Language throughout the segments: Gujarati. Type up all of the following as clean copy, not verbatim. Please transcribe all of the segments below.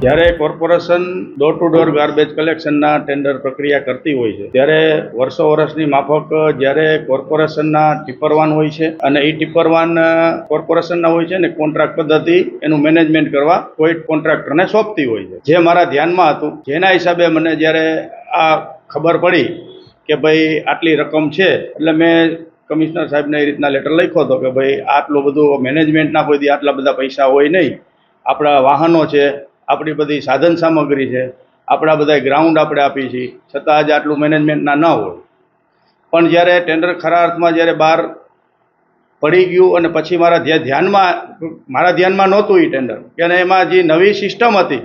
જ્યારે corporation door to door garbage કલેક્શનના ટેન્ડર પ્રક્રિયા કરતી હોય છે ત્યારે વર્ષોની માફક જ્યારે કોર્પોરેશનના ટિપર વાન હોય છે અને એ ટિપર વાન કોર્પોરેશનના હોય છે ને કોન્ટ્રાક્ટ પદ્ધતિ એનું મેનેજમેન્ટ કરવા કોઈ કોન્ટ્રાક્ટરને સોંપતી હોય છે. જે મારા ધ્યાનમાં હતું, જેના હિસાબે મને જ્યારે આ ખબર પડી કે ભાઈ આટલી રકમ છે, એટલે મેં કમિશનર સાહેબને એ રીતના લેટર લખ્યો હતો કે ભાઈ આટલું બધું મેનેજમેન્ટના કોઈ દી આટલા બધા પૈસા હોય નહીં. આપણા વાહનો છે, આપણી બધી સાધન સામગ્રી છે, આપણા બધા ગ્રાઉન્ડ આપણે આપીએ છીએ, છતાં આજે આટલું મેનેજમેન્ટના ન હોય. પણ જ્યારે ટેન્ડર ખરા અર્થમાં જ્યારે બહાર પડી ગયું અને પછી મારા ધ્યાનમાં નહોતું એ ટેન્ડર, કે એમાં જે નવી સિસ્ટમ હતી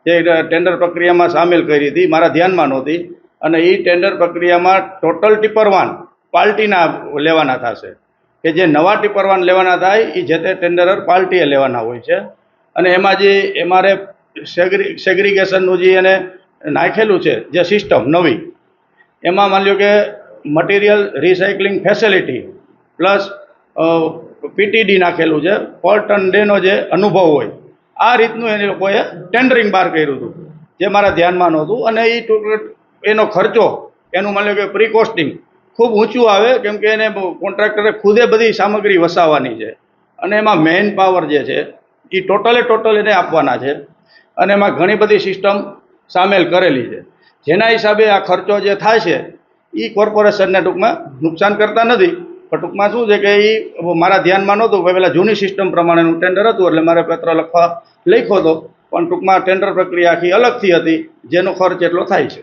જે ટેન્ડર પ્રક્રિયામાં સામેલ કરી હતી, મારા ધ્યાનમાં નહોતી. અને એ ટેન્ડર પ્રક્રિયામાં ટોટલ ટિપર વાન પાર્ટીના લેવાના થશે, કે જે નવા ટિપર વાન લેવાના થાય એ જે તે ટેન્ડરર પાર્ટીએ લેવાના હોય છે. અને એમાં જે અમારે સેગ્રીગેશનનું જે એને નાખેલું છે જે સિસ્ટમ નવી, એમાં માની લો કે મટીરિયલ રિસાયકલિંગ ફેસિલિટી પ્લસ પીટીડી નાખેલું છે, પર ટન ડેનો જે અનુભવ હોય, આ રીતનું એને લોકોએ ટેન્ડરિંગ બહાર કર્યું હતું, જે મારા ધ્યાનમાં નહોતું. અને એનો ખર્ચો એનું માની લો કે પ્રી કોસ્ટિંગ ખૂબ ઊંચું આવે, કેમ કે એને કોન્ટ્રાક્ટરે ખુદે બધી સામગ્રી વસાવવાની છે અને એમાં મેન પાવર જે છે એ ટોટલ એને આપવાના છે અને એમાં ઘણી બધી સિસ્ટમ સામેલ કરેલી છે. જેના હિસાબે આ ખર્ચો જે થાય છે એ કોર્પોરેશનને ટૂંકમાં નુકસાન કરતા નથી. પણ ટૂંકમાં શું છે કે એ મારા ધ્યાનમાં નહોતું, પહેલાં જૂની સિસ્ટમ પ્રમાણેનું ટેન્ડર હતું એટલે મારે પત્ર લખ્યો હતો, પણ ટૂંકમાં ટેન્ડર પ્રક્રિયા આખી અલગથી હતી, જેનો ખર્ચ એટલો થાય છે.